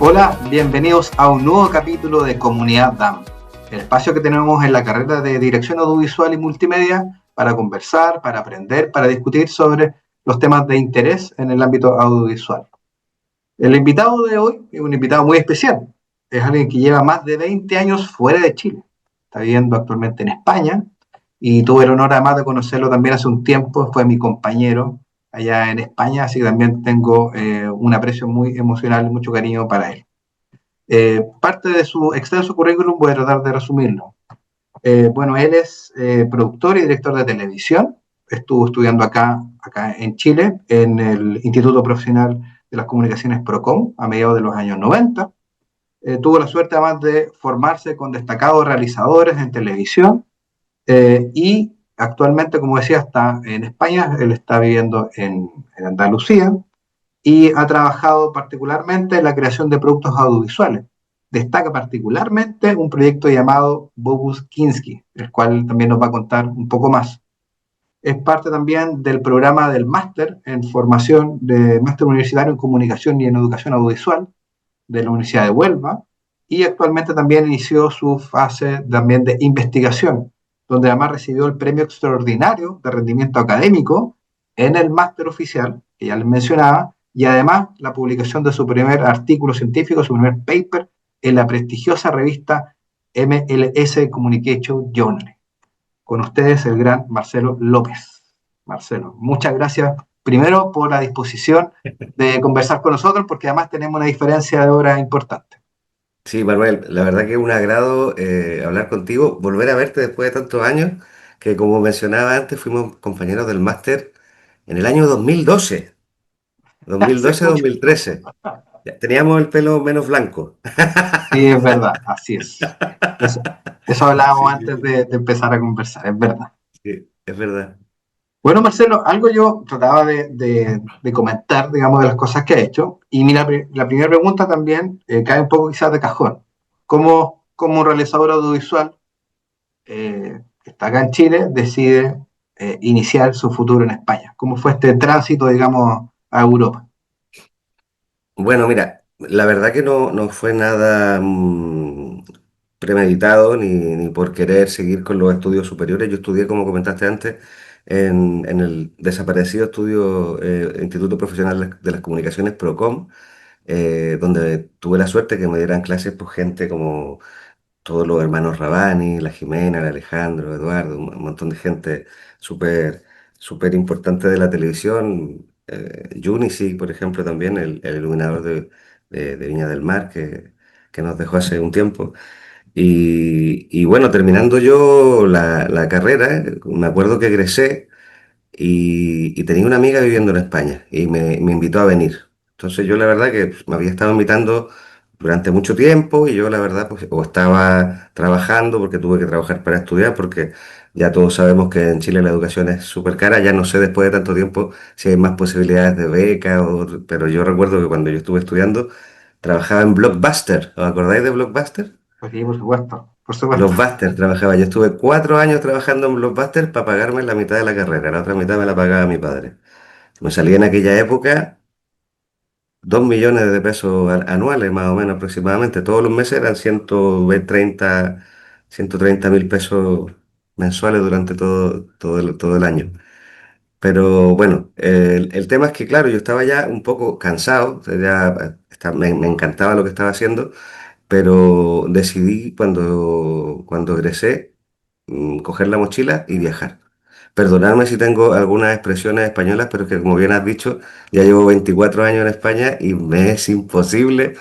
Hola, bienvenidos a un nuevo capítulo de Comunidad DAM, el espacio que tenemos en la carrera de Dirección Audiovisual y Multimedia para conversar, para aprender, para discutir sobre los temas de interés en el ámbito audiovisual. El invitado de hoy es un invitado muy especial. Es alguien que lleva más de 20 años fuera de Chile. Está viviendo actualmente en España y tuve el honor además de conocerlo también hace un tiempo. Fue mi compañero allá en España, así que también tengo un aprecio muy emocional y mucho cariño para él. Parte de su extenso currículum voy a tratar de resumirlo. Bueno, él es productor y director de televisión. Estuvo estudiando acá en Chile, en el Instituto Profesional de las Comunicaciones Procom, a mediados de los años 90. Tuvo la suerte además de formarse con destacados realizadores en televisión y actualmente, como decía, está en España. Él está viviendo en Andalucía y ha trabajado particularmente en la creación de productos audiovisuales. Destaca particularmente un proyecto llamado Bobus Kinski, el cual también nos va a contar un poco más. Es parte también del programa del máster en formación de máster universitario en comunicación y en educación audiovisual de la Universidad de Huelva, y actualmente también inició su fase también de investigación, donde además recibió el premio extraordinario de rendimiento académico en el máster oficial, que ya les mencionaba, y además la publicación de su primer artículo científico, su primer paper, en la prestigiosa revista MLS Communication Journal. Con ustedes el gran Marcelo López. Marcelo, muchas gracias primero por la disposición de conversar con nosotros, porque además tenemos una diferencia de hora importante. Sí, Manuel, la verdad que es un agrado hablar contigo, volver a verte después de tantos años, que como mencionaba antes, fuimos compañeros del máster en el año 2012, Hace mucho. 2012-2013. Ya, teníamos el pelo menos blanco. Sí, es verdad, así es. Eso, eso hablábamos Sí, sí, antes sí, de empezar a conversar, es verdad. sí, es verdad. Bueno, Marcelo, algo yo trataba de comentar, digamos, de las cosas que ha hecho. Y mira, la primera pregunta también cae un poco quizás de cajón. ¿Cómo un realizador audiovisual que está acá en Chile decide iniciar su futuro en España? ¿Cómo fue este tránsito, digamos, a Europa? Bueno, mira, la verdad que no fue nada premeditado ni por querer seguir con los estudios superiores. Yo estudié, como comentaste antes, en el desaparecido estudio Instituto Profesional de las Comunicaciones Procom, donde tuve la suerte que me dieran clases por gente como todos los hermanos Rabani, la Jimena, el Alejandro, Eduardo, un montón de gente súper súper importante de la televisión. Junici, por ejemplo, también, el iluminador de Viña del Mar, que nos dejó hace un tiempo. Y bueno, terminando yo la carrera, me acuerdo que egresé y tenía una amiga viviendo en España y me invitó a venir. Entonces yo la verdad que me había estado invitando durante mucho tiempo y yo la verdad pues o estaba trabajando porque tuve que trabajar para estudiar porque ya todos sabemos que en Chile la educación es súper cara, ya no sé después de tanto tiempo si hay más posibilidades de beca, pero yo recuerdo que cuando yo estuve estudiando trabajaba en Blockbuster. ¿Os acordáis de Blockbuster? Pues sí, por supuesto, por supuesto. Blockbuster trabajaba. Yo estuve 4 años trabajando en Blockbuster para pagarme la mitad de la carrera. La otra mitad me la pagaba mi padre. Me salía en aquella época 2 millones de pesos anuales, más o menos aproximadamente. Todos los meses eran 130.000 pesos mensuales durante todo el año. Pero bueno, el tema es que, claro, yo estaba ya un poco cansado, o sea, ya me encantaba lo que estaba haciendo, pero decidí cuando egresé coger la mochila y viajar. Perdonadme si tengo algunas expresiones españolas, pero es que como bien has dicho, ya llevo 24 años en España y me es imposible.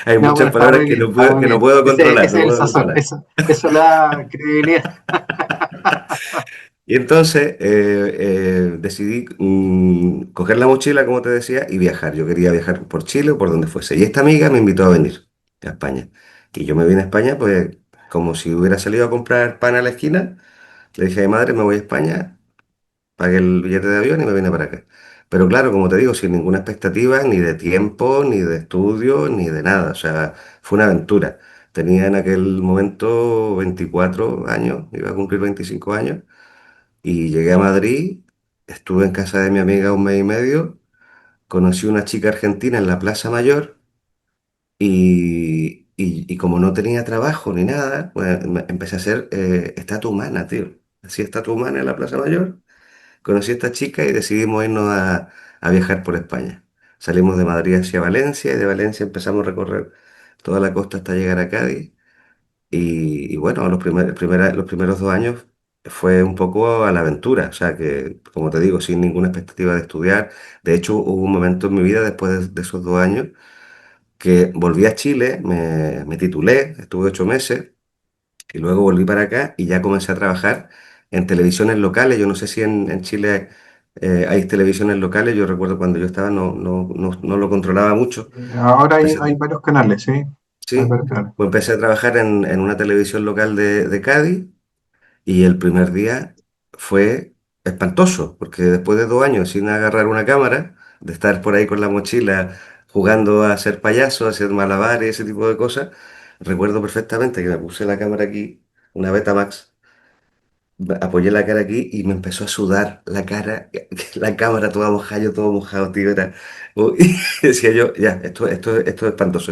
Hay No, pero muchas está palabras muy que bien, no está puedo, muy que no bien. puedo Ese, controlar, ese no es el puedo sazón, controlar. eso le da credibilidad. Y entonces decidí coger la mochila, como te decía, y viajar. Yo quería viajar por Chile o por donde fuese. Y esta amiga me invitó a venir a España. Y yo me vine a España, pues, como si hubiera salido a comprar pan a la esquina. Le dije a mi madre, me voy a España, pagué el billete de avión y me vine para acá. Pero claro, como te digo, sin ninguna expectativa, ni de tiempo, ni de estudio, ni de nada. O sea, fue una aventura. Tenía en aquel momento 24 años, iba a cumplir 25 años. Y llegué a Madrid, estuve en casa de mi amiga un mes y medio, conocí una chica argentina en la Plaza Mayor Y como no tenía trabajo ni nada, pues empecé a hacer estatua humana, tío. Hacía estatua humana en la Plaza Mayor. Conocí a esta chica y decidimos irnos a viajar por España. Salimos de Madrid hacia Valencia y de Valencia empezamos a recorrer toda la costa hasta llegar a Cádiz. Y bueno, los primeros 2 años fue un poco a la aventura. O sea que, como te digo, sin ninguna expectativa de estudiar. De hecho, hubo un momento en mi vida después de esos 2 años que volví a Chile, me titulé, estuve 8 meses y luego volví para acá y ya comencé a trabajar en televisiones locales. Yo no sé si en Chile hay televisiones locales. Yo recuerdo cuando yo estaba no lo controlaba mucho. Ahora Empecé, hay varios canales, sí. Hay sí, varios canales. pues empecé a trabajar en una televisión local de Cádiz y el primer día fue espantoso, porque después de 2 años sin agarrar una cámara, de estar por ahí con la mochila jugando a ser payaso, a hacer malabares, ese tipo de cosas, recuerdo perfectamente que me puse la cámara aquí, una Betamax, apoyé la cara aquí y me empezó a sudar la cara, la cámara toda mojada, yo todo mojado, tío, era... y decía yo, ya, esto es espantoso,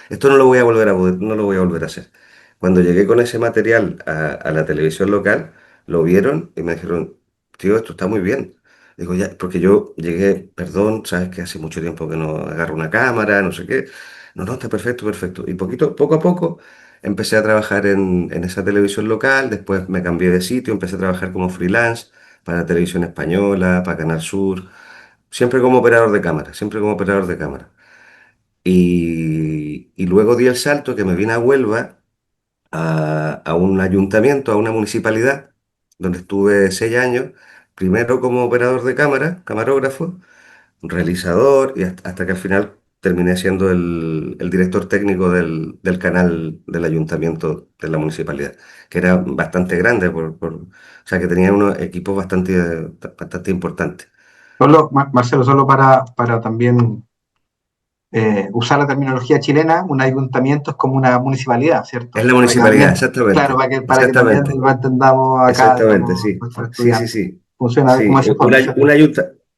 esto no lo voy a volver no lo voy a volver a hacer. Cuando llegué con ese material a la televisión local, lo vieron y me dijeron, tío, esto está muy bien. Digo, ya, porque yo llegué, perdón, sabes que hace mucho tiempo que no agarro una cámara, no sé qué. No, no, está perfecto, perfecto. Y poco a poco empecé a trabajar en esa televisión local, después me cambié de sitio, empecé a trabajar como freelance para Televisión Española, para Canal Sur, siempre como operador de cámara, siempre como operador de cámara. Y luego di el salto que me vine a Huelva, a un ayuntamiento, a una municipalidad, donde estuve 6 años, primero como operador de cámara, camarógrafo, realizador y hasta que al final terminé siendo el director técnico del canal del ayuntamiento de la municipalidad, que era bastante grande, o sea que tenía unos equipos bastante importantes. Solo, Marcelo, solo para también usar la terminología chilena, un ayuntamiento es como una municipalidad, Es ¿cierto? la Para que municipalidad, también, claro, exactamente, para que también exactamente. lo entendamos acá, Exactamente, digamos, sí. nuestros Sí, sí, estudiantes. sí. Funciona como Sí, esa forma, ¿cierto?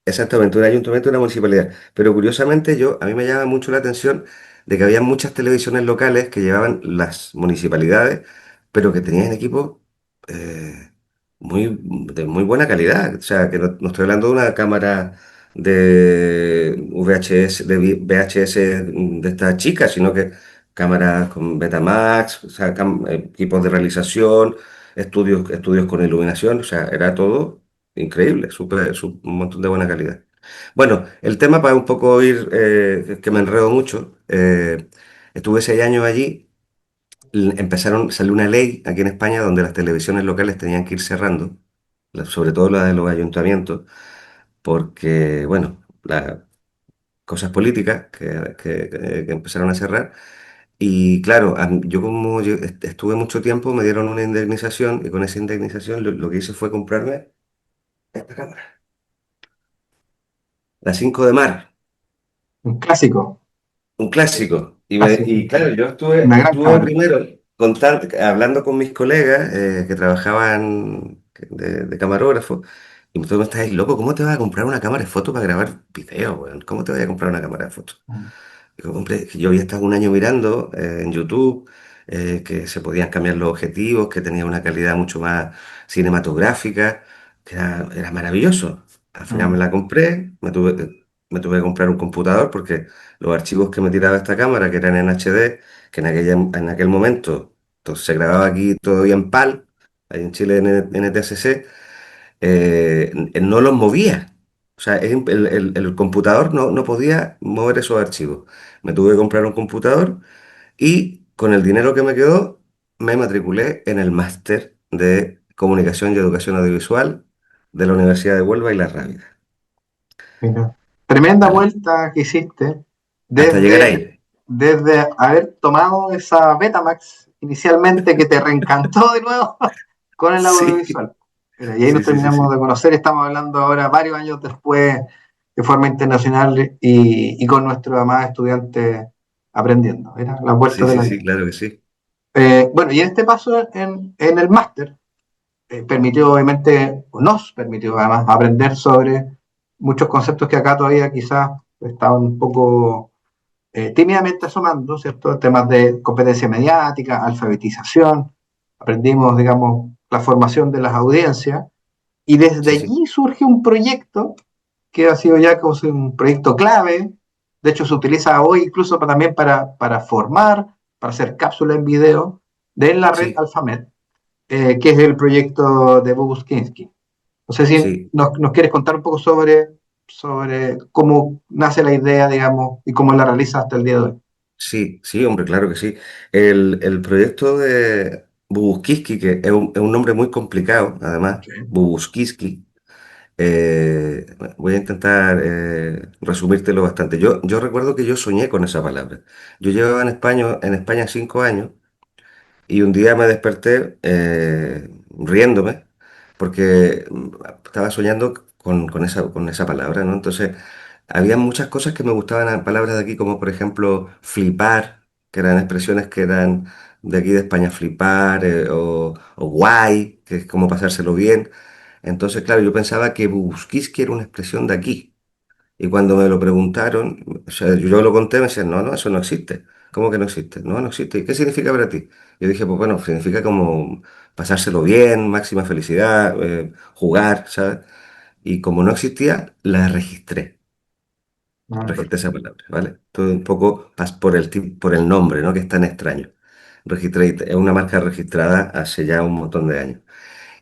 exactamente, un ayuntamiento y una municipalidad. Pero curiosamente a mí me llama mucho la atención de que había muchas televisiones locales que llevaban las municipalidades, pero que tenían equipos eh, de muy buena calidad. O sea, que no estoy hablando de una cámara de VHS, VHS de estas chicas, sino que cámaras con Betamax, o sea, equipos de realización, estudios con iluminación, o sea, era todo increíble, un montón de buena calidad. Bueno, el tema para un poco ir, que me enredo mucho, estuve 6 años allí, salió una ley aquí en España donde las televisiones locales tenían que ir cerrando, sobre todo las de los ayuntamientos, porque, bueno, las cosas políticas que empezaron a cerrar. Y claro, yo como estuve mucho tiempo, me dieron una indemnización y con esa indemnización lo que hice fue comprarme esta cámara, la 5 de Mar, Un clásico, un clásico. clásico, Y claro, yo estuve, una gran estuve cámara. primero hablando con mis colegas que trabajaban de camarógrafo y todos me estáis loco, ¿cómo te vas a comprar una cámara de foto para grabar video, weón? ¿Cómo te vas a comprar una cámara de foto? Yo había estado un año mirando en YouTube que se podían cambiar los objetivos, que tenía una calidad mucho más cinematográfica, que era maravilloso. Al final me Mm. la compré, me tuve que comprar un computador porque los archivos que me tiraba esta cámara, que eran en HD, que en aquel momento entonces, se grababa aquí todavía en PAL, ahí en Chile en NTSC, no los movía. O sea, el computador no podía mover esos archivos. Me tuve que comprar un computador y con el dinero que me quedó me matriculé en el máster de Comunicación y Educación Audiovisual de la Universidad de Huelva y La Rábida. Mira. Tremenda Al- vuelta que hiciste Hasta llegar desde, ahí. desde haber tomado esa Betamax inicialmente que te reencantó de nuevo con el Sí, audiovisual. Mira, y ahí nos sí, sí, sí, terminamos de sí. conocer, estamos hablando ahora varios años después de forma internacional y con nuestro amado estudiante aprendiendo. Era las Sí, vueltas de sí, la sí, vida. claro que sí. Bueno, y en este paso en el máster permitió, obviamente, o nos permitió además aprender sobre muchos conceptos que acá todavía quizás estaban un poco tímidamente asomando, ¿cierto? Temas de competencia mediática, alfabetización, aprendimos, digamos, la formación de las audiencias, y desde Sí, sí, allí surge un proyecto que ha sido ya como un proyecto clave. De hecho, se utiliza hoy incluso también para formar, para hacer cápsulas en video de la red sí, Alphamet, que es el proyecto de Bobuskinsky. No sé si sí. nos quieres contar un poco sobre cómo nace la idea, digamos, y cómo la realiza hasta el día de hoy. Sí, sí, hombre, claro que sí. El proyecto de Bubuskiski, que es un nombre muy complicado, además, Okay. Bubuskiski, voy a intentar resumírtelo bastante. Yo recuerdo que yo soñé con esa palabra. Yo llevaba en España 5 años y un día me desperté riéndome porque estaba soñando con esa palabra, ¿no? Entonces, había muchas cosas que me gustaban, palabras de aquí, como por ejemplo flipar, que eran expresiones que eran de aquí de España, flipar, o guay, que es como pasárselo bien. Entonces, claro, yo pensaba que busquis era una expresión de aquí. Y cuando me lo preguntaron, o sea, yo lo conté, me decían, no, no, eso no existe. ¿Cómo que no existe? No, no existe. ¿Y qué significa para ti? Yo dije, pues bueno, significa como pasárselo bien, máxima felicidad, jugar, ¿sabes? Y como no existía, la registré. Ah, Registré esa perfecto. palabra, ¿vale? Todo un poco por por el nombre, ¿no? Que es tan extraño. Registré, es una marca registrada hace ya un montón de años.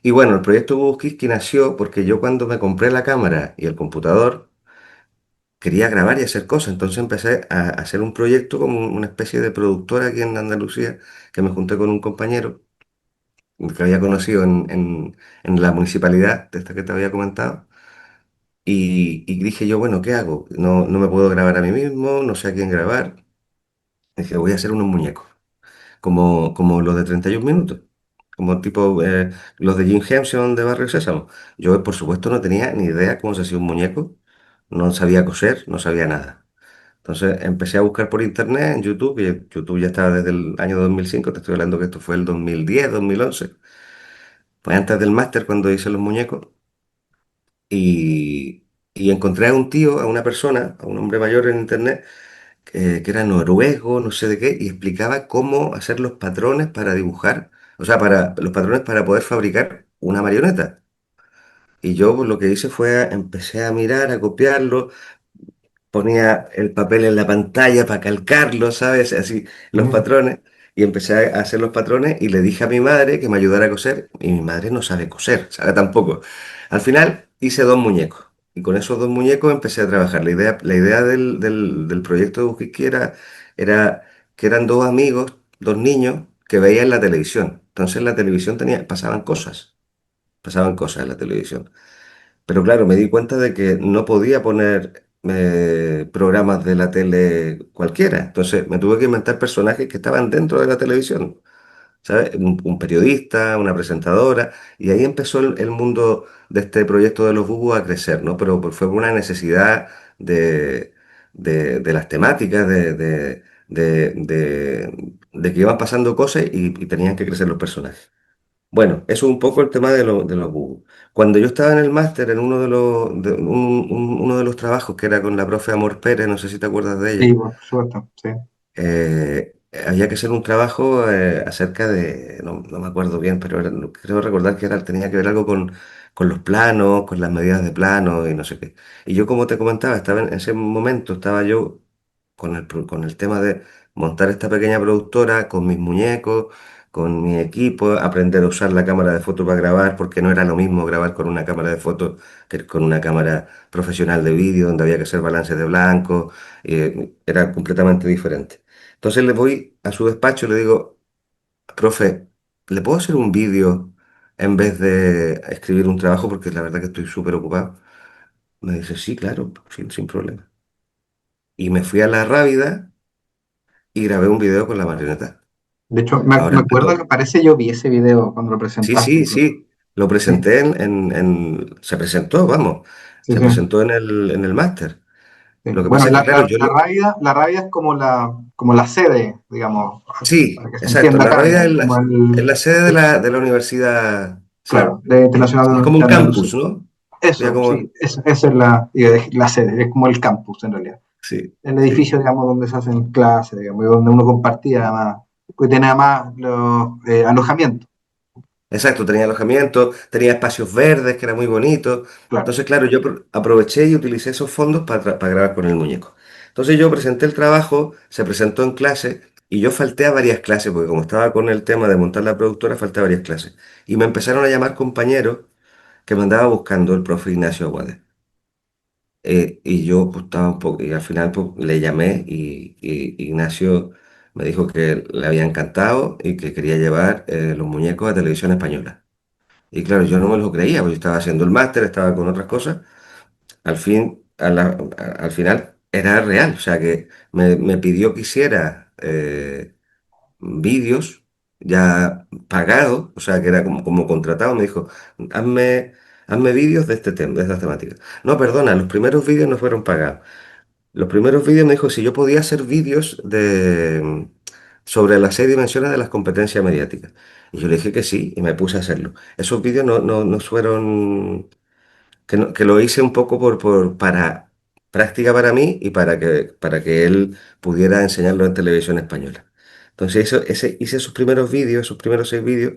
Y bueno, el proyecto Bubuskiski nació porque yo cuando me compré la cámara y el computador, quería grabar y hacer cosas. Entonces empecé a hacer un proyecto como una especie de productora aquí en Andalucía, que me junté con un compañero que había conocido en la municipalidad, de esta que te había comentado. Y dije yo, bueno, ¿qué hago? No, no me puedo grabar a mí mismo, no sé a quién grabar. Dije, voy a hacer unos muñecos, como los de 31 minutos, como tipo los de Jim Henson de Barrio Sésamo. Yo, por supuesto, no tenía ni idea cómo se hacía un muñeco, no sabía coser, no sabía nada. Entonces empecé a buscar por internet, en YouTube, y YouTube ya estaba desde el año 2005, te estoy hablando que esto fue el 2010, 2011, pues antes del máster cuando hice los muñecos, y encontré a un tío, a una persona, a un hombre mayor en internet, que era noruego, no sé de qué, y explicaba cómo hacer los patrones para dibujar, o sea, para los patrones para poder fabricar una marioneta. Y yo pues, lo que hice fue, empecé a mirar, a copiarlo, ponía el papel en la pantalla para calcarlo, ¿sabes? Así, los Mm. patrones. Y empecé a hacer los patrones y le dije a mi madre que me ayudara a coser. Y mi madre no sabe coser, sabe tampoco. Al final hice dos muñecos. Y con esos dos muñecos empecé a trabajar. La idea del proyecto de Bujiki era que eran dos amigos, dos niños, que veían la televisión. Entonces en la televisión pasaban cosas en la televisión. Pero claro, me di cuenta de que no podía poner programas de la tele cualquiera. Entonces me tuve que inventar personajes que estaban dentro de la televisión, ¿sabes? Un periodista, una presentadora. Y ahí empezó el mundo de este proyecto de los Bubus a crecer, ¿no? Pero fue por una necesidad de, de las temáticas, de que iban pasando cosas y tenían que crecer los personajes. Bueno, eso es un poco el tema de los búhos. Cuando yo estaba en el máster, en uno de los trabajos que era con la profe Amor Pérez, no sé si te acuerdas de Sí, ella, por supuesto, sí. había que hacer un trabajo acerca de, no, no me acuerdo bien, pero creo recordar que tenía que ver algo con los planos, con las medidas de plano y no sé qué. Y yo, como te comentaba, estaba en ese momento, estaba yo con el tema de montar esta pequeña productora, con mis muñecos, con mi equipo, aprender a usar la cámara de fotos para grabar, porque no era lo mismo grabar con una cámara de fotos que con una cámara profesional de vídeo, donde había que hacer balances de blanco, era completamente diferente. Entonces le voy a su despacho y le digo, profe, ¿le puedo hacer un vídeo en vez de escribir un trabajo? Porque la verdad que estoy súper ocupado. Me dice, sí, claro, sin problema. Y me fui a la Rábida y grabé un video con la marioneta. De hecho, me Ahora, acuerdo que parece yo vi ese video cuando lo sí, presentaste sí, incluso. sí, lo Sí, presenté se presentó, vamos, sí, se sí. presentó en el máster. Sí. Lo que Bueno, pasa es que, claro, la Rábida es como la sede, digamos, para sí, que se exacto, entienda la acá, Rábida digamos, como es la sede de la universidad, claro, sí. de Internacional Es como de un Andalucía. campus, ¿no? Sería Eso, como, sí, esa es la sede, es como el campus en realidad. Sí, el sí. edificio, digamos, donde se hacen clases, digamos, y donde uno compartía además, pues tenía más los alojamientos, Exacto, tenía alojamiento, tenía espacios verdes, que era muy bonito. claro. Entonces, claro, yo aproveché y utilicé esos fondos para grabar con el muñeco. Entonces yo presenté el trabajo, se presentó en clase y yo falté a varias clases, porque como estaba con el tema de montar la productora, falté a varias clases. Y me empezaron a llamar compañeros que me andaba buscando el profe Ignacio Aguade. Y yo pues, estaba un poco, y al final pues, le llamé y Ignacio me dijo que le había encantado y que quería llevar los muñecos a Televisión Española. Y claro, yo no me lo creía, porque yo estaba haciendo el máster, estaba con otras cosas. Al final era real, o sea que me pidió que hiciera vídeos ya pagados, o sea que era como contratado, me dijo, hazme, hazme vídeos de este tema, de esta temática. No, perdona, los primeros vídeos no fueron pagados. Los primeros vídeos me dijo si yo podía hacer vídeos sobre las 6 dimensiones de las competencias mediáticas. Y yo le dije que sí, y me puse a hacerlo. Esos vídeos no fueron, que lo hice un poco para práctica para mí y para que él pudiera enseñarlo en televisión española. Entonces hice esos primeros vídeos, esos primeros 6 vídeos,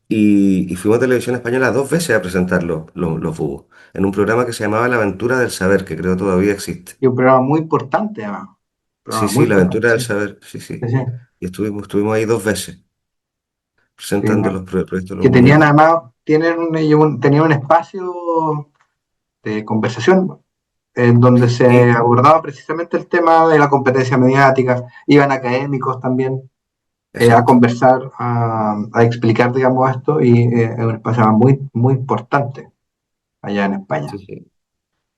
y fuimos a televisión española 2 veces a presentar los búhos, en un programa que se llamaba La Aventura del Saber, que creo todavía existe. Y un programa muy importante además, un Sí, programa muy sí, La importante, Aventura del sí, Saber, sí, sí. sí, sí, Y estuvimos ahí 2 veces sí, presentando los proyectos de los que tenían muñecos. además, tenían un espacio de conversación en donde se Sí, abordaba precisamente el tema de la competencia mediática, iban académicos también a exacto. conversar, a explicar, digamos, esto, y es un espacio muy, muy importante allá en España. Sí, sí.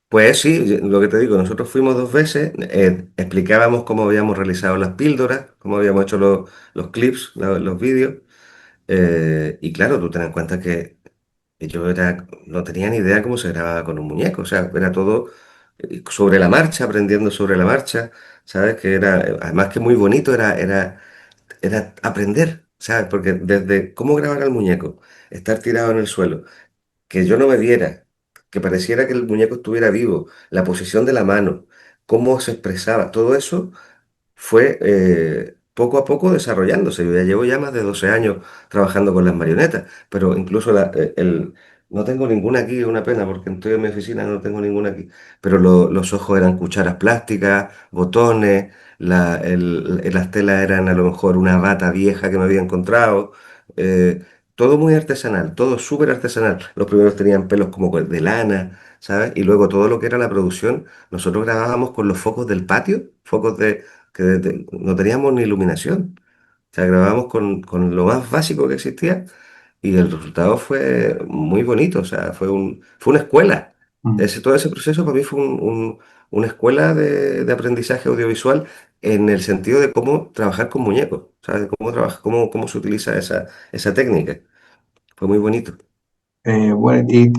Pues sí, lo que te digo, nosotros fuimos 2 veces, explicábamos cómo habíamos realizado las píldoras, cómo habíamos hecho los clips, los vídeos, y claro, tú ten en cuenta que no tenía ni idea cómo se grababa con un muñeco, o sea, era todo sobre la marcha, aprendiendo sobre la marcha, ¿sabes? Que además que muy bonito era aprender, ¿sabes? Porque desde cómo grabar al muñeco, estar tirado en el suelo, que yo no me viera, que pareciera que el muñeco estuviera vivo, la posición de la mano, cómo se expresaba, todo eso fue poco a poco desarrollándose. Yo ya llevo ya más de 12 años trabajando con las marionetas, pero incluso no tengo ninguna aquí, es una pena, porque estoy en mi oficina, no tengo ninguna aquí, pero los ojos eran cucharas plásticas, botones, las telas eran a lo mejor una bata vieja que me había encontrado. eh, Todo muy artesanal, todo súper artesanal. Los primeros tenían pelos como de lana, ¿sabes? Y luego todo lo que era la producción, nosotros grabábamos con los focos del patio, focos que no teníamos ni iluminación. O sea, grabábamos con lo más básico que existía y el resultado fue muy bonito. O sea, fue una escuela. Mm. Todo ese proceso para mí fue una escuela de aprendizaje audiovisual en el sentido de cómo trabajar con muñecos, ¿sabes? De cómo se utiliza esa técnica. Fue muy bonito. Bueno, y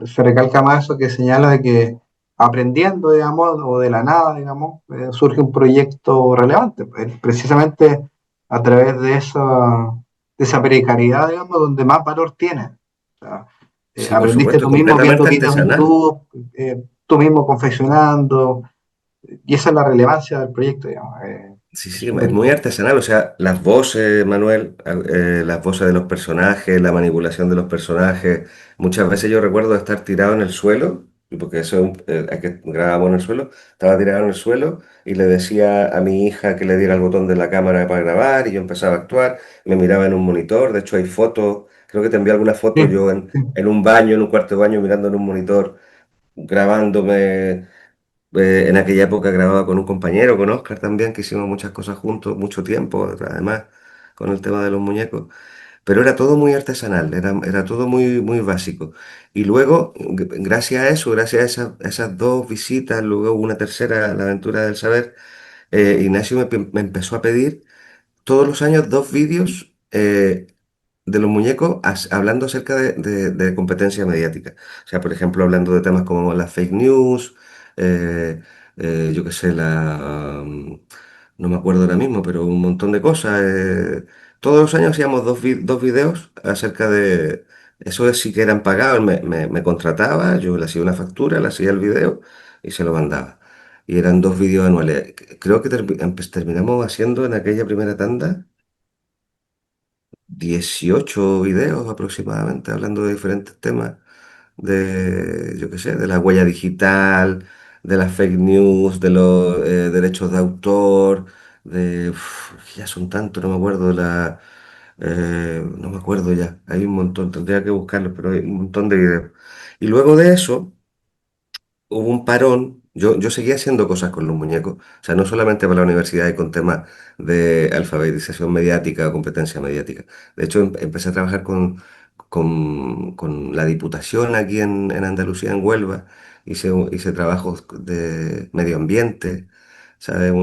se recalca más eso que señala de que aprendiendo, digamos, o de la nada, digamos, surge un proyecto relevante, pues, precisamente a través de esa precariedad, digamos, donde más valor tiene. O sea, Sí, por aprendiste supuesto, y tú mismo viendo completamente videos en artesanal. YouTube, tú mismo confeccionando, y esa es la relevancia del proyecto, digamos. Sí, Es sí, es súper muy importante. artesanal, o sea, las voces, Manuel, las voces de los personajes, la manipulación de los personajes. Muchas veces yo recuerdo estar tirado en el suelo, y porque eso hay que grabamos en el suelo, estaba tirado en el suelo y le decía a mi hija que le diera el botón de la cámara para grabar y yo empezaba a actuar, me miraba en un monitor, de hecho hay fotos, creo que te envié alguna foto Sí, yo sí, en un baño, en un cuarto de baño, mirando en un monitor, grabándome. En aquella época grababa con un compañero, con Oscar también, que hicimos muchas cosas juntos, mucho tiempo, además, con el tema de los muñecos. Pero era todo muy artesanal, era todo muy, muy básico. Y luego, gracias a eso, gracias a esas 2 visitas, luego una tercera, la aventura del saber, Ignacio me empezó a pedir todos los años 2 vídeos de los muñecos hablando acerca de competencia mediática. O sea, por ejemplo, hablando de temas como las fake news, eh, yo qué sé, no me acuerdo ahora mismo, pero un montón de cosas. Todos los años hacíamos 2 videos acerca de... Eso es sí que eran pagados, me contrataba, yo le hacía una factura, le hacía el video y se lo mandaba. y eran 2 vídeos anuales. Creo que terminamos haciendo en aquella primera tanda 18 videos aproximadamente, hablando de diferentes temas, de, yo qué sé, de la huella digital, de las fake news, de los derechos de autor, ya son tantos, no me acuerdo, no me acuerdo ya, hay un montón, tendría que buscarlos, pero hay un montón de videos. Y luego de eso hubo un parón. Yo seguía haciendo cosas con los muñecos, o sea, no solamente para la universidad y con temas de alfabetización mediática o competencia mediática. De hecho, empecé a trabajar con la Diputación aquí en Andalucía, en Huelva. Hice trabajos de medio ambiente, ¿sabes?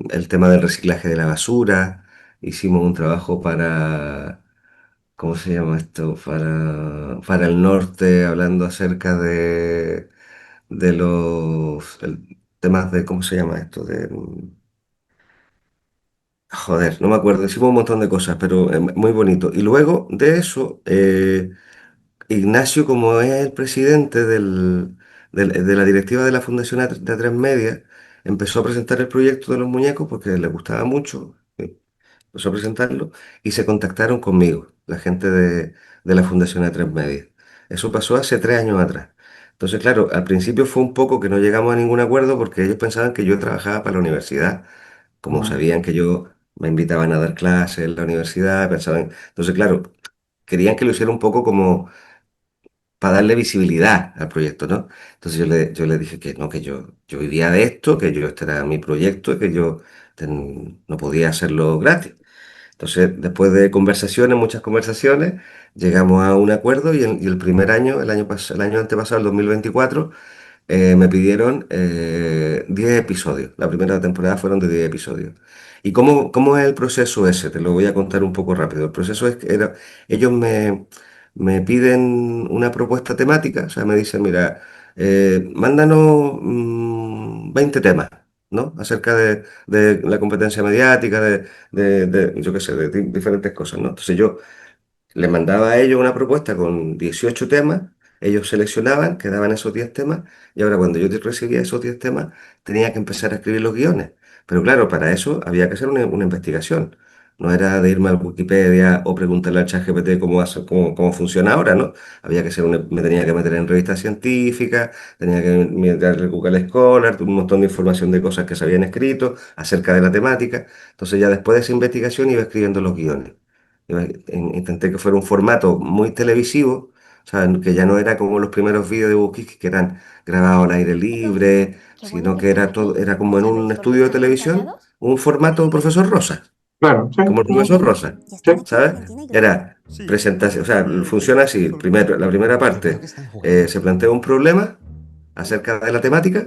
El tema del reciclaje de la basura. Hicimos un trabajo para, ¿cómo se llama esto? Para el norte, hablando acerca de los temas de, ¿cómo se llama esto? Joder, no me acuerdo, hicimos un montón de cosas, pero muy bonito. Y luego de eso, Ignacio, como es el presidente de la directiva de la Fundación de A3 Media, empezó a presentar el proyecto de los muñecos porque le gustaba mucho. Empezó a presentarlo y se contactaron conmigo, la gente de la Fundación A3 Media. Eso pasó hace 3 años atrás. Entonces, claro, al principio fue un poco que no llegamos a ningún acuerdo porque ellos pensaban que yo trabajaba para la universidad, como Mm, sabían que yo me invitaban a dar clases en la universidad, pensaban, entonces, claro, querían que lo hiciera un poco como para darle visibilidad al proyecto, ¿no? Entonces yo le dije que no, que yo vivía de esto, que este era mi proyecto y que yo no podía hacerlo gratis. Entonces, después de conversaciones, muchas conversaciones, llegamos a un acuerdo y el primer año, el año antepasado, el 2024, me pidieron 10 episodios. La primera temporada fueron de 10 episodios. ¿Y cómo es el proceso ese? Te lo voy a contar un poco rápido. El proceso es que ellos me piden una propuesta temática, o sea, me dicen, mira, mándanos 20 temas, ¿no? Acerca de la competencia mediática, yo qué sé, de diferentes cosas, ¿no? Entonces yo les mandaba a ellos una propuesta con 18 temas, ellos seleccionaban, quedaban esos 10 temas, y ahora cuando yo recibía esos 10 temas, tenía que empezar a escribir los guiones. Pero claro, para eso había que hacer una investigación. No era de irme a Wikipedia o preguntarle al ChatGPT cómo funciona ahora, ¿no? Me tenía que meter en revistas científicas, tenía que mirar el Google Scholar, un montón de información de cosas que se habían escrito acerca de la temática. Entonces ya después de esa investigación iba escribiendo los guiones. Intenté que fuera un formato muy televisivo, o sea, que ya no era como los primeros vídeos de Bukiki que eran grabados al aire Oye, libre, qué bueno sino que que estés era todo, aquí. era como en ¿Ya un ves por qué estudio de estamos televisión, callados? un formato profesor Rosa, claro, sí, como el sí, profesor Rosa, Y sí. están aquí en ¿sabes? Argentina y graban. Era presentación, o sea, funciona así. La primera parte, se plantea un problema acerca de la temática,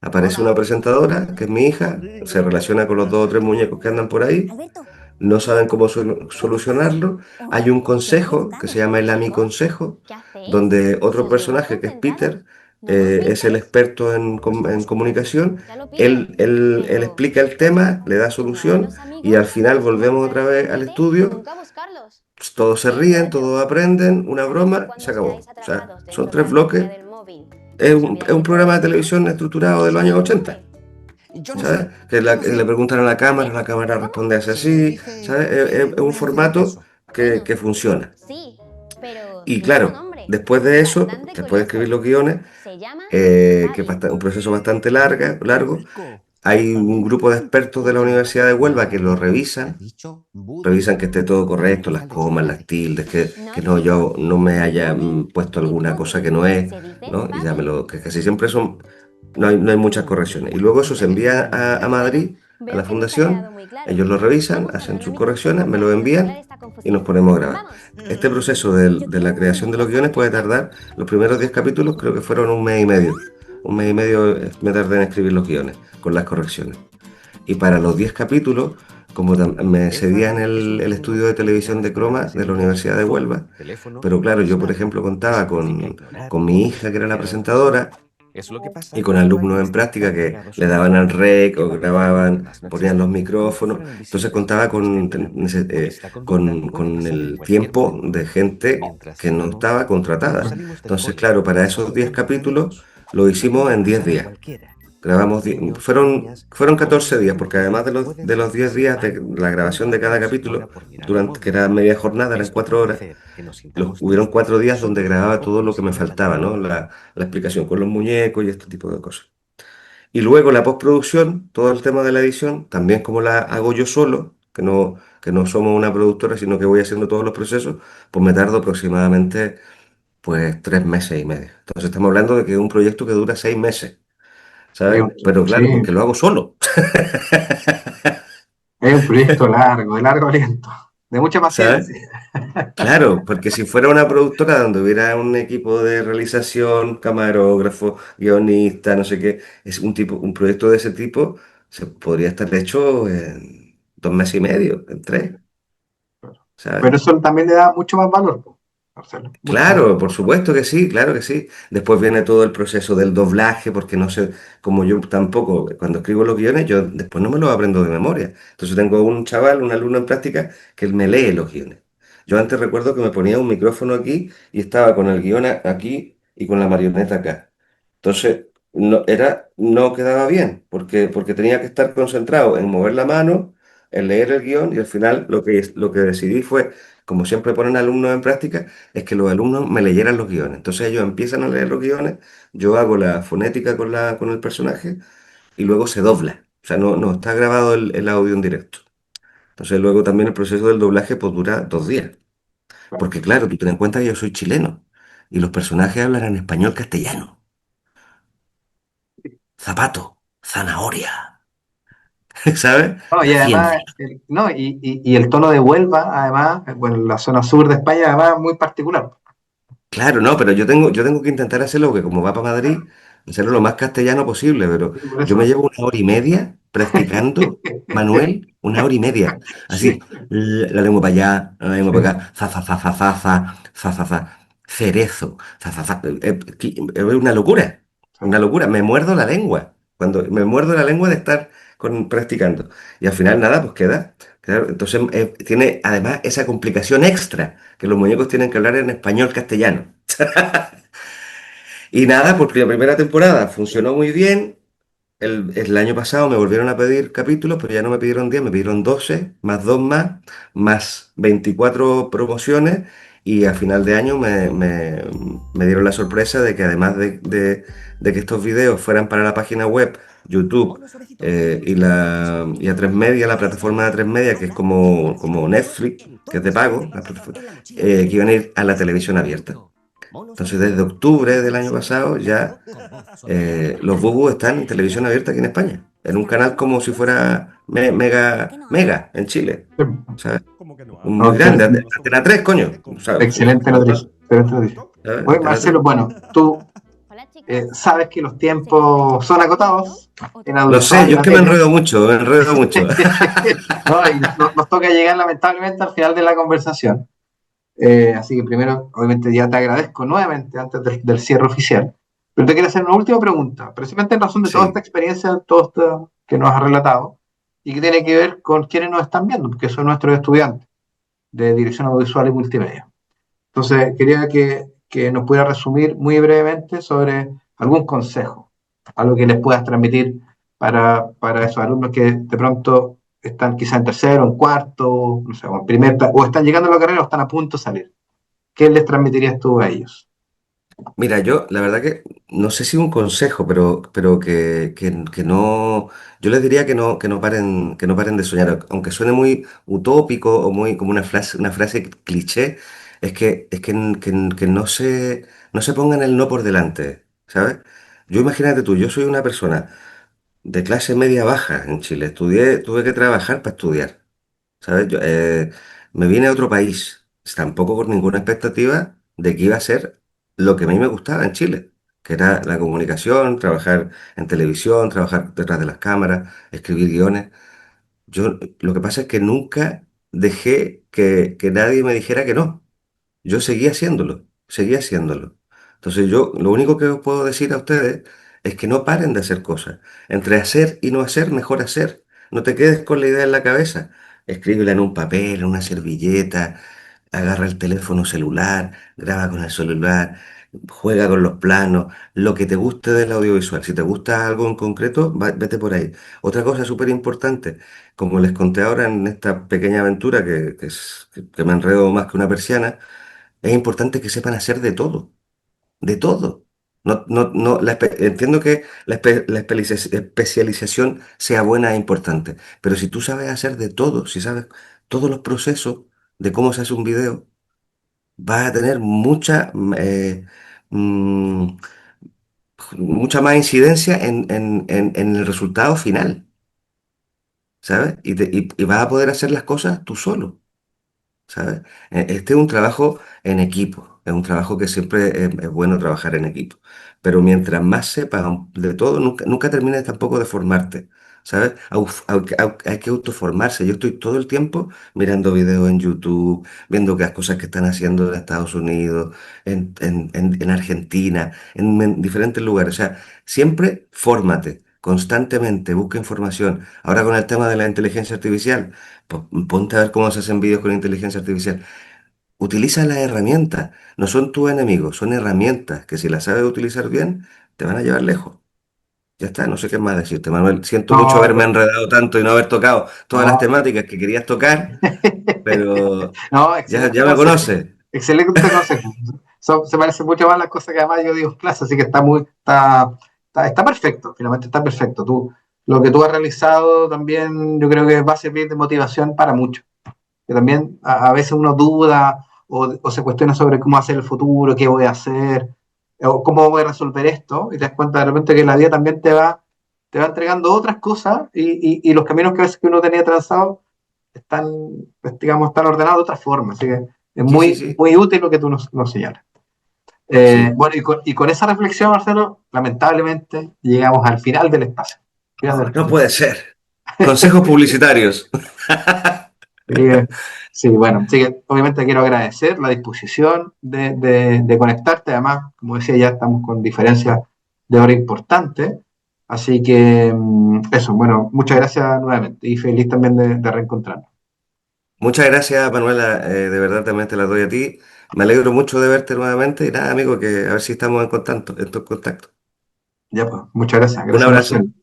aparece una presentadora, que es mi hija, se relaciona con los 2 o 3 muñecos que andan por ahí, Alberto, no saben cómo ¿dónde estás? solucionarlo. Hay Hombre, un yo muy consejo que se educado. llama el AMI Chicos, Consejo, ¿qué hacéis? donde Si otro os veo personaje que es concentrados. Peter, ¿No nos es el gritáis? experto en comunicación. Ya lo pillo. Él Pero explica el tema, le da llamar a solución los y al amigos final es como volvemos hablar otra a vez al ChatGPT y estudio. nunca buscarlos. Todos se ¡Qué ríen, rollo! todos aprenden, una ¿Sabéis que broma, se cuando os acabó. quedáis O sea, atrapados son dentro de la 3 bloques. pantalla del móvil Es no un, es sabíais un ni por programa de dónde iban? televisión estructurado de los años ¿Eso cómo 80. fue? ¿Sabes? Que le preguntan a la cámara ¿Cómo? responde así, ¿sabes? Es un formato que, Bueno, que funciona. sí, pero Y tiene un claro, nombre. después de eso, Bastante después de escribir curioso. los guiones, Se llama que es Zabi. un proceso bastante largo, hay un grupo de expertos de la Universidad de Huelva que lo revisan que esté todo correcto, las comas, las tildes, que No, no yo chicos. no me El haya móvil. puesto El alguna cosa que móvil. no es, Se dice ¿no? Y ya Zabi. que casi siempre no hay muchas correcciones. Y luego eso se envía a Bueno, Madrid, a veo la que no os ha quedado fundación, muy claro. ellos lo revisan, Vamos con hacen un sus AMI correcciones, consejo me para lo solucionar envían esta y nos confusión. ponemos a grabar. Vamos. Este proceso Yo de la quiero una creación de los guiones interesante. puede tardar, los primeros 10 capítulos creo que fueron un mes y medio. Un mes y medio me tardé en escribir los guiones, con las correcciones. Y para los 10 capítulos, como me cedían el estudio de televisión de Croma de la Universidad de Huelva, pero claro, yo por ejemplo contaba con mi hija que era la presentadora y con alumnos en práctica que le daban al rec o grababan, ponían los micrófonos. Entonces contaba con el tiempo de gente que no estaba contratada. Entonces, claro, para esos 10 capítulos lo hicimos en 10 días. Grabamos, fueron 14 días, porque además de los 10 días de la grabación de cada capítulo, durante, que era media jornada, eran 4 horas, hubieron 4 días donde grababa todo lo que me faltaba, ¿no? La explicación con los muñecos y este tipo de cosas. Y luego la postproducción, todo el tema de la edición, también como la hago yo solo, que no somos una productora, sino que voy haciendo todos los procesos, pues me tardo aproximadamente pues 3 meses y medio. Entonces estamos hablando de que es un proyecto que dura 6 meses, ¿sabes? Pero Sí, claro, porque lo hago solo, es un proyecto largo, de largo aliento, de mucha ¿sabes? paciencia. Claro, porque si fuera una productora donde hubiera un equipo de realización, camarógrafo, guionista, no sé qué, es un proyecto de ese tipo, se podría estar hecho en 2 meses y medio, en tres, ¿sabes? Pero eso también le da mucho más valor, po, Marcelo, mucho más. Claro, por supuesto que sí, claro que sí. Después viene todo el proceso del doblaje, porque no sé, como yo tampoco, cuando escribo los guiones, yo después no me los aprendo de memoria. Entonces tengo un chaval, un alumno en práctica, que él me lee los guiones. Yo antes recuerdo que me ponía un micrófono aquí y estaba con el guión aquí y con la marioneta acá. Entonces, no quedaba bien, porque tenía que estar concentrado en mover la mano, en leer el guión, y al final lo que decidí fue, como siempre ponen alumnos en práctica, es que los alumnos me leyeran los guiones. Entonces ellos empiezan a leer los guiones, yo hago la fonética con el personaje y luego se dobla. O sea, no está grabado el audio en directo. Entonces luego también el proceso del doblaje pues dura 2 días. Claro. Porque claro, tú ten en cuenta que yo soy chileno y los personajes hablan en español castellano. Zapato, zanahoria, ¿sabes? No, y La además, ciencia. no, y el tono de Huelva, además, bueno, la zona sur de España, además, muy particular. Claro, no, pero yo tengo que intentar hacerlo, que como va para Madrid, hacerlo lo más castellano posible, pero Sí, por yo me eso. llevo 1 hora y media practicando, Manuel, 1 hora y media. Así, Sí, la lengua para allá, la lengua para sí, acá, cerezo, es una locura, me muerdo la lengua, cuando me muerdo la lengua de estar practicando. Y al final nada, pues queda. Claro, entonces tiene además esa complicación extra, que los muñecos tienen que hablar en español castellano. Y nada, porque la primera temporada funcionó muy bien. El año pasado me volvieron a pedir capítulos, pero ya no me pidieron 10, me pidieron 12, más 2 más 24 promociones. Y a final de año me dieron la sorpresa de que además de que estos videos fueran para la página web, YouTube y A3 Media, la plataforma de A3 Media, que es como Netflix, que es de pago, que iban a ir a la televisión abierta. Entonces, desde octubre del año pasado ya los Bubus están en televisión abierta aquí en España, en un canal como si fuera Mega en Chile, sí. ¿sabes? No, Muy grande, Antena 3, coño, ¿sabes? excelente noticia, excelente noticia. ¿Sabes? Oye, Antena 3. Marcelo, bueno, tú Hola chicos, sabes que los tiempos son acotados en Lo sé, audiovisual, en yo es la que me tele. enredo mucho, me enredo mucho. No, y nos toca llegar lamentablemente al final de la conversación. Así que primero, obviamente, ya te agradezco nuevamente antes del cierre oficial. Pero te quiero hacer una última pregunta, precisamente en razón de toda esta Sí, experiencia, todo esto que nos has relatado, y que tiene que ver con quienes nos están viendo, porque son nuestros estudiantes de dirección audiovisual y multimedia. Entonces, quería que nos pudiera resumir muy brevemente sobre algún consejo, algo que les puedas transmitir para esos alumnos que de pronto están quizá en tercero, en cuarto, no sé, o en o están llegando a la carrera o están a punto de salir. ¿Qué les transmitirías tú a ellos? mira, yo la verdad que no sé si un consejo, pero que no, yo les diría que no paren de soñar, aunque suene muy utópico o muy como una frase cliché, es que no se pongan el no por delante, ¿sabes? Yo imagínate tú, yo soy una persona de clase media baja en Chile, tuve que trabajar para estudiar. ¿Sabes? Me vine a otro país, tampoco con ninguna expectativa de que iba a ser lo que a mí me gustaba en Chile, que era la comunicación, trabajar en televisión, trabajar detrás de las cámaras, escribir guiones. Lo que pasa es que nunca dejé que nadie me dijera que no. Yo seguía haciéndolo, seguía haciéndolo. Entonces yo lo único que os puedo decir a ustedes es que no paren de hacer cosas. Entre hacer y no hacer, mejor hacer. No te quedes con la idea en la cabeza. Escríbela en un papel, en una servilleta, agarra el teléfono celular, graba con el celular, juega con los planos, lo que te guste del audiovisual. Si te gusta algo en concreto, vete por ahí. Otra cosa súper importante, como les conté ahora en esta pequeña aventura que me enredo más que una persiana, es importante que sepan hacer de todo. No, entiendo que la especialización sea buena e importante, pero si tú sabes hacer de todo, si sabes todos los procesos de cómo se hace un video, vas a tener mm, mucha más incidencia en el resultado final, ¿sabes? Y vas a poder hacer las cosas tú solo. ¿Sabes? Este es un trabajo en equipo, es un trabajo que siempre es bueno trabajar en equipo, pero mientras más sepas de todo, nunca termines tampoco de formarte, ¿sabes? Hay que autoformarse. Yo estoy todo el tiempo mirando videos en YouTube, viendo las cosas que están haciendo en Estados Unidos, en Argentina, en diferentes lugares. O sea, siempre fórmate. Constantemente busca información. Ahora con el tema de la inteligencia artificial, ponte a ver cómo se hacen vídeos con inteligencia artificial. Utiliza las herramientas. No son tus enemigos, son herramientas que si las sabes utilizar bien, te van a llevar lejos. Ya está, no sé qué más decirte, Manuel. Siento mucho No, haberme enredado tanto y no haber tocado todas las no. temáticas que querías tocar, pero No, ya excelente me consejo. conoces. Excelente consejo. Se parece mucho más a las cosas que además yo digo en clase, así que está perfecto, finalmente está perfecto. Lo que tú has realizado también yo creo que va a servir de motivación para muchos. Que también a veces uno duda o se cuestiona sobre cómo hacer el futuro, qué voy a hacer, o cómo voy a resolver esto, y te das cuenta de repente que la vida también te va entregando otras cosas y los caminos que a veces que uno tenía trazados están, pues, digamos, están ordenados de otra forma. Así que es Sí, sí, muy, sí. muy útil lo que tú nos señalas. Sí. Bueno, y con esa reflexión, Marcelo, lamentablemente llegamos al final del espacio. Final del No espacio. puede ser. Consejos publicitarios. Así que, sí, bueno, así que obviamente quiero agradecer la disposición de conectarte. Además, como decía, ya estamos con diferencias de hora importantes. Así que eso, bueno, muchas gracias nuevamente y feliz también de reencontrarnos. Muchas gracias, Manuela. De verdad también te las doy a ti. Me alegro mucho de verte nuevamente y nada, amigo, que a ver si estamos en contacto. Ya pues, muchas gracias, Un gracias Marcelo. abrazo.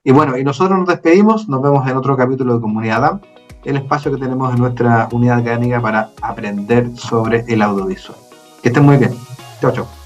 Y bueno, y nosotros nos despedimos, nos vemos en otro capítulo de Comunidad DAM, el espacio que tenemos en nuestra unidad académica para aprender sobre el audiovisual. Que estén muy bien. Chao, chao.